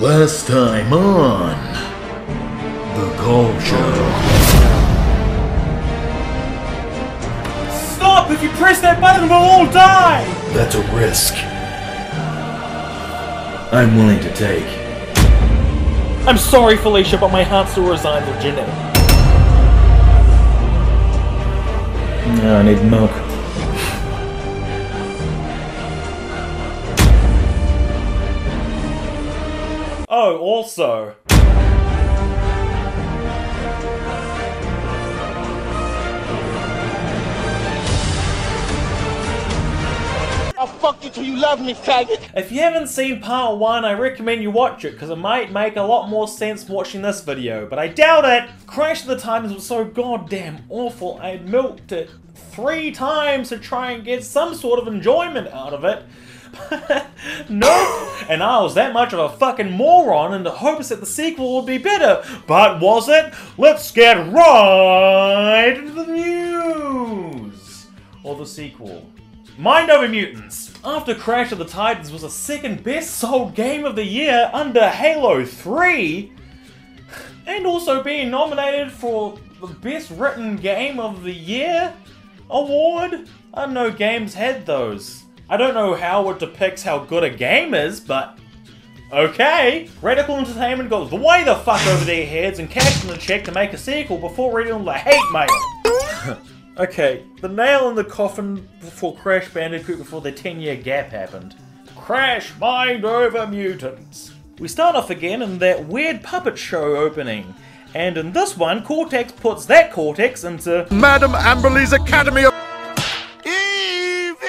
Last time on The Cole Show. Stop! If you press that button, we'll all die! That's a risk I'm willing to take. I'm sorry, Felicia, but my heart still resides with Jeanette. I need milk. Oh, also... I'll fuck you till you love me, faggot! If you haven't seen part 1, I recommend you watch it, because it might make a lot more sense watching this video, but I doubt it! Crash of the Titans was so goddamn awful, I milked it 3 times to try and get some sort of enjoyment out of it. Nope! And I was that much of a fucking moron in the hopes that the sequel would be better. But was it? Let's get right into the news! Or the sequel. Mind Over Mutants. After Crash of the Titans was the second best sold game of the year under Halo 3, and also being nominated for the best written game of the year award. I know games had those. I don't know how it depicts how good a game is, but okay. Radical Entertainment goes way the fuck over their heads and cashed in a check to make a sequel before reading all the hate mail. Okay, the nail in the coffin for Crash Bandicoot before the 10-year gap happened. Crash Mind Over Mutants. We start off again in that weird puppet show opening. And in this one, Cortex puts that Cortex into Madam Amberley's Academy of Evil!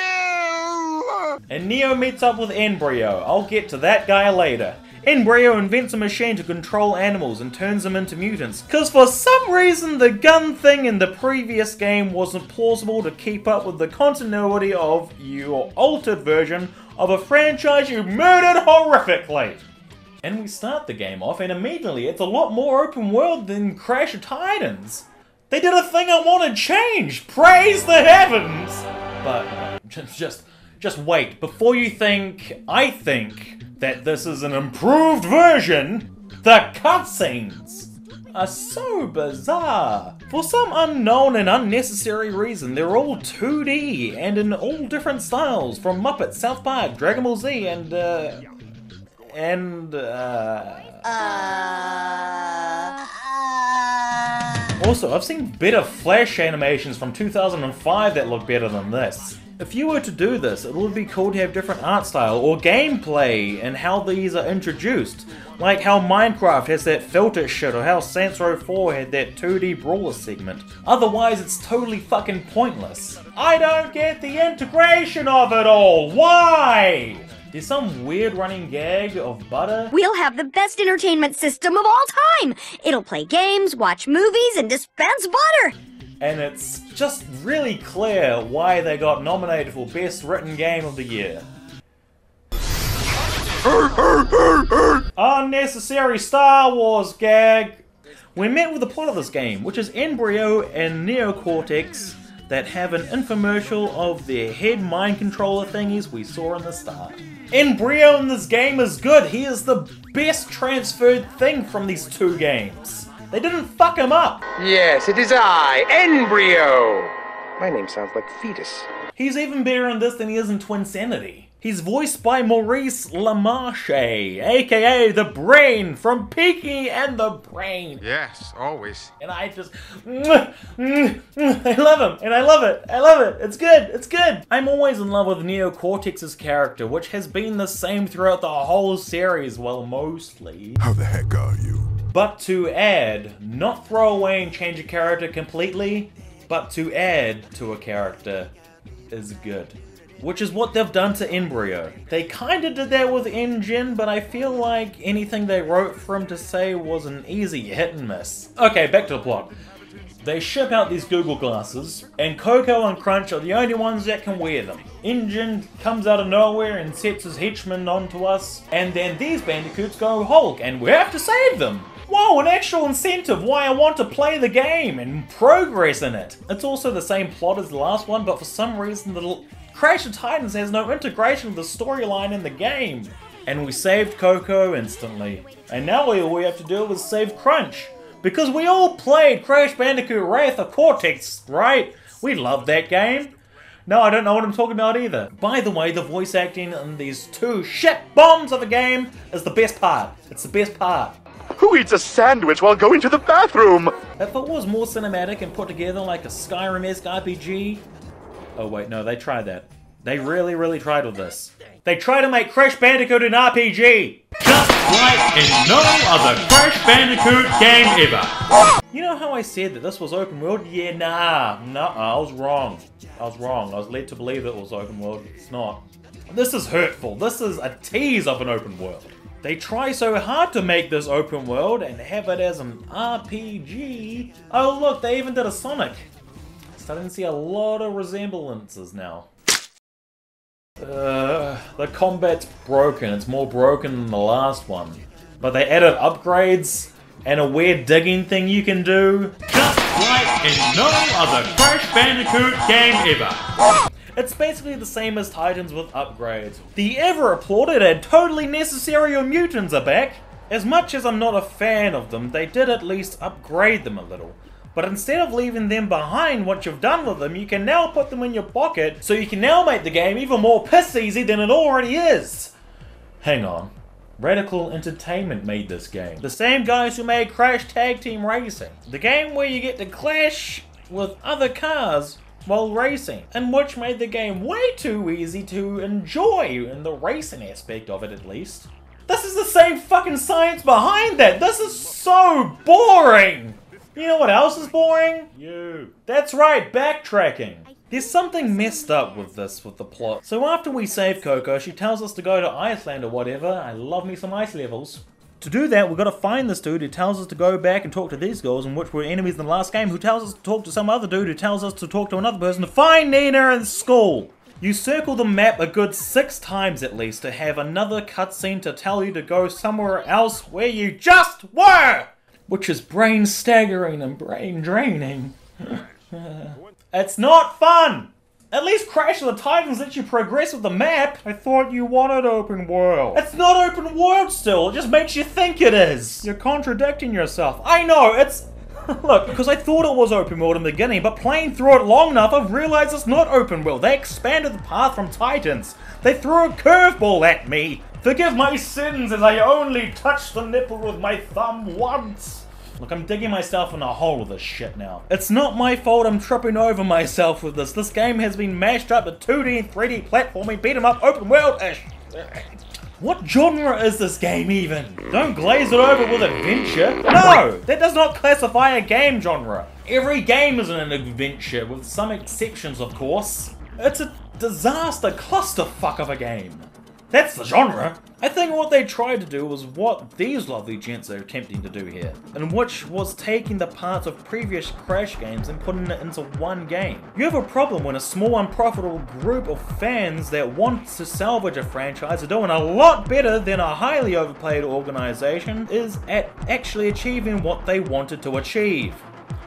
and Neo meets up with Embryo. I'll get to that guy later. Embryo invents a machine to control animals and turns them into mutants, cause for some reason the gun thing in the previous game wasn't plausible to keep up with the continuity of your altered version of a franchise you murdered horrifically. And we start the game off and immediately it's a lot more open world than Crash of Titans. They did a thing I wanted changed! Praise the heavens! But just wait, before you think I think that this is an improved version, the cutscenes are so bizarre. For some unknown and unnecessary reason, they're all 2D and in all different styles, from Muppets, South Park, Dragon Ball Z, Also, I've seen better Flash animations from 2005 that look better than this. If you were to do this, it would be cool to have different art style or gameplay and how these are introduced. Like how Minecraft has that filter shit or how Saints Row 4 had that 2D brawler segment. Otherwise, it's totally fucking pointless. I don't get the integration of it all! Why? There's some weird running gag of butter. We'll have the best entertainment system of all time! It'll play games, watch movies, and dispense butter! And it's just really clear why they got nominated for Best Written Game of the Year. Unnecessary Star Wars gag! We're met with the plot of this game, which is Embryo and Neocortex that have an infomercial of their head mind controller thingies we saw in the start. Embryo in this game is good. He is the best transferred thing from these 2 games. They didn't fuck him up. Yes, it is I, Embryo! My name sounds like fetus. He's even better in this than he is in Twinsanity. He's voiced by Maurice LaMarche, aka the Brain from Peaky and the Brain. Yes, always. And I just, I love him, and I love it, it's good, it's good. I'm always in love with Neocortex's character, which has been the same throughout the whole series, well, mostly. How the heck are you? But to add, not throw away and change a character completely, but to add to a character is good. Which is what they've done to Embryo. They kinda did that with Engine, but I feel like anything they wrote for him to say was an easy hit and miss. Okay, back to the plot. They ship out these Google glasses, and Coco and Crunch are the only ones that can wear them. Engine comes out of nowhere and sets his henchmen onto us, and then these bandicoots go Hulk, and we have to save them! Whoa, an actual incentive why I want to play the game and progress in it. It's also the same plot as the last one, but for some reason the Crash of Titans has no integration with the storyline in the game. And we saved Coco instantly. And now all we have to do is save Crunch. Because we all played Crash Bandicoot Wrath of Cortex, right? We loved that game. No, I don't know what I'm talking about either. By the way, the voice acting in these two shit bombs of a game is the best part. It's the best part. Who eats a sandwich while going to the bathroom? If it was more cinematic and put together like a Skyrim-esque RPG... Oh wait, no, they tried that. They really tried with this. They tried to make Crash Bandicoot an RPG! Just like in no other Crash Bandicoot game ever. You know how I said that this was open world? Yeah, nah, I was wrong. I was led to believe it was open world. It's not. This is hurtful. This is a tease of an open world. They try so hard to make this open world and have it as an RPG. Oh look, they even did a Sonic. Starting to see a lot of resemblances now. The combat's broken. It's more broken than the last one. But they added upgrades and a weird digging thing you can do. Just like in no other Crash Bandicoot game ever. It's basically the same as Titans with upgrades. The ever applauded and totally necessary Mutants are back. As much as I'm not a fan of them, they did at least upgrade them a little. But instead of leaving them behind what you've done with them, you can now put them in your pocket, so you can now make the game even more piss easy than it already is. Hang on. Radical Entertainment made this game. The same guys who made Crash Tag Team Racing. The game where you get to clash with other cars while racing, and which made the game way too easy to enjoy in the racing aspect of it at least. This is the same fucking science behind that. This is so boring. You know what else is boring? You. That's right, backtracking. There's something messed up with this, with the plot. So after we save Coco, she tells us to go to Iceland or whatever. I love me some ice levels. To do that, we've got to find this dude who tells us to go back and talk to these girls, in which were enemies in the last game, who tells us to talk to some other dude who tells us to talk to another person to find Nina in school. You circle the map a good 6 times at least to have another cutscene to tell you to go somewhere else where you just were! Which is brain staggering and brain draining. It's not fun! At least Crash of the Titans lets you progress with the map. I thought you wanted open world. It's not open world still, it just makes you think it is. You're contradicting yourself. I know, it's... Look, because I thought it was open world in the beginning, but playing through it long enough, I've realized it's not open world. They expanded the path from Titans. They threw a curveball at me. Forgive my sins as I only touched the nipple with my thumb once. Look, I'm digging myself in a hole with this shit now. It's not my fault I'm tripping over myself with this. This game has been mashed up to 2D and 3D platforming, beat 'em up, open world-ish. What genre is this game even? Don't glaze it over with adventure. No! That does not classify a game genre. Every game is an adventure, with some exceptions of course. It's a disaster clusterfuck of a game. That's the genre. I think what they tried to do was what these lovely gents are attempting to do here, and which was taking the parts of previous Crash games and putting it into one game. You have a problem when a small unprofitable group of fans that want to salvage a franchise are doing a lot better than a highly overplayed organization is at actually achieving what they wanted to achieve.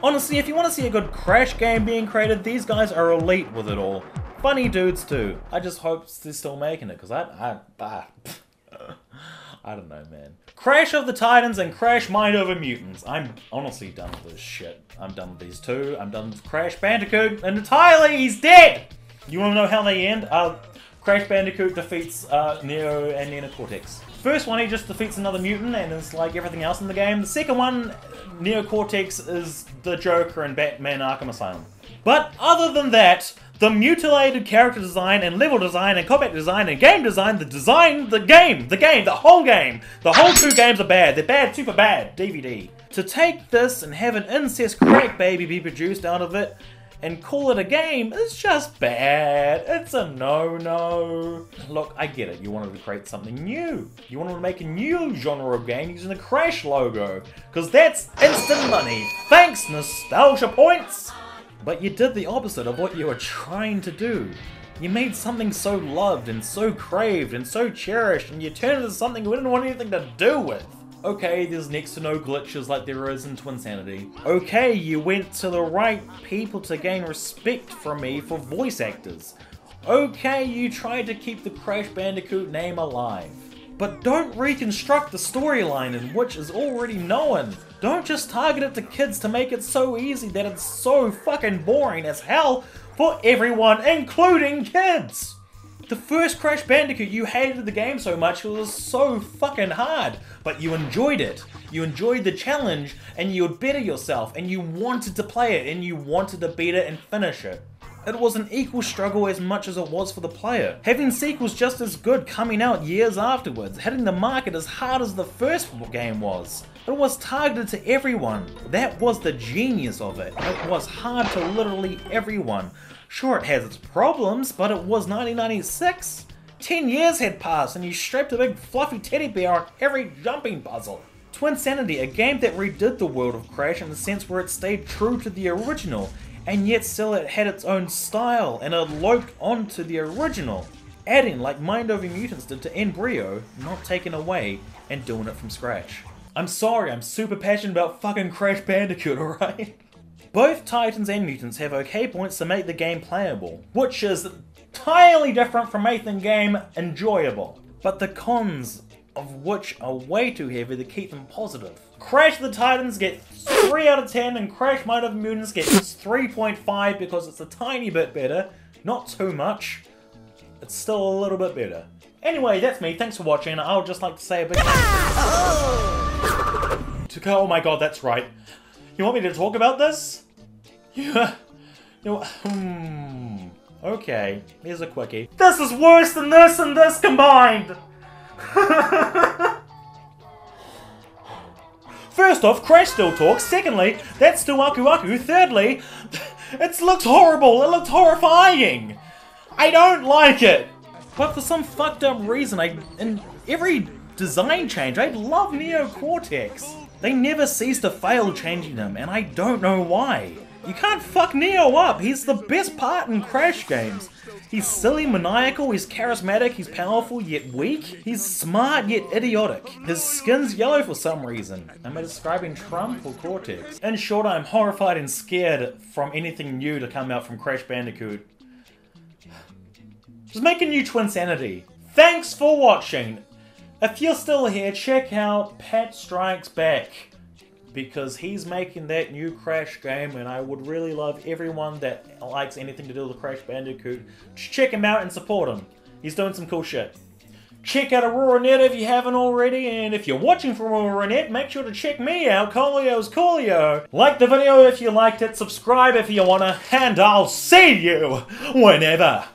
Honestly, if you want to see a good Crash game being created, these guys are elite with it all. Funny dudes too. I just hope they're still making it, because I don't know, man. Crash of the Titans and Crash Mind Over Mutants. I'm honestly done with this shit. I'm done with these two. I'm done with Crash Bandicoot entirely. He's dead! You want to know how they end? Crash Bandicoot defeats Neo and Nina Cortex. First one, he just defeats another mutant and is like everything else in the game. The second one, Neo Cortex is the Joker in Batman Arkham Asylum. But other than that, the mutilated character design and level design and combat design and game design, the whole 2 games are bad. They're bad, super bad, DVD. To take this and have an incest crack baby be produced out of it and call it a game is just bad. It's a no-no. Look, I get it. You wanted to create something new. You wanted to make a new genre of game using the Crash logo, because that's instant money. Thanks, nostalgia points. But you did the opposite of what you were trying to do. You made something so loved and so craved and so cherished, and you turned it into something you didn't want anything to do with. Okay, there's next to no glitches like there is in Twinsanity. Okay, you went to the right people to gain respect from me for voice actors. Okay, you tried to keep the Crash Bandicoot name alive. But don't reconstruct the storyline in which is already known. Don't just target it to kids to make it so easy that it's so fucking boring as hell for everyone, including kids. The first Crash Bandicoot, you hated the game so much, it was so fucking hard, but you enjoyed it. You enjoyed the challenge, and you would better yourself, and you wanted to play it, and you wanted to beat it and finish it. It was an equal struggle as much as it was for the player. Having sequels just as good coming out years afterwards, hitting the market as hard as the first game was. It was targeted to everyone. That was the genius of it. It was hard to literally everyone. Sure, it has its problems, but it was 1996. 10 years had passed and you strapped a big fluffy teddy bear on every jumping puzzle. Twinsanity, a game that redid the world of Crash in the sense where it stayed true to the original, and yet still it had its own style and it loped onto the original. Adding, like Mind Over Mutants did to Embryo, not taking away, and doing it from scratch. I'm sorry, I'm super passionate about fucking Crash Bandicoot, alright? Both Titans and Mutants have okay points to make the game playable, which is entirely different from making the game enjoyable. But the cons of which are way too heavy to keep them positive. Crash the Titans gets 3 out of 10 and Crash Mind Over Mutants gets 3.5 because it's a tiny bit better, not too much. It's still a little bit better. Anyway, that's me, thanks for watching. I would just like to say a big oh my god, that's right. You want me to talk about this? Yeah. Okay, here's a quickie. This is worse than this and this combined! First off, Crash still talks. Secondly, that's still Aku Aku. Thirdly, it looks horrible. It looks horrifying. I don't like it. But for some fucked up reason, in every design change, I love Neo Cortex. They never cease to fail changing him, and I don't know why. You can't fuck Neo up. He's the best part in Crash games. He's silly, maniacal, he's charismatic, he's powerful yet weak. He's smart yet idiotic. His skin's yellow for some reason. Am I describing Trump or Cortex? In short, I'm horrified and scared from anything new to come out from Crash Bandicoot. Just make a new Twinsanity. Thanks for watching. If you're still here, check out Pat Strikes Back, because he's making that new Crash game, and I would really love everyone that likes anything to do with Crash Bandicoot to check him out and support him. He's doing some cool shit. Check out AuroraNet if you haven't already, and if you're watching from AuroraNet, make sure to check me out, ColeoIsGameo. Like the video if you liked it, subscribe if you wanna, and I'll see you whenever.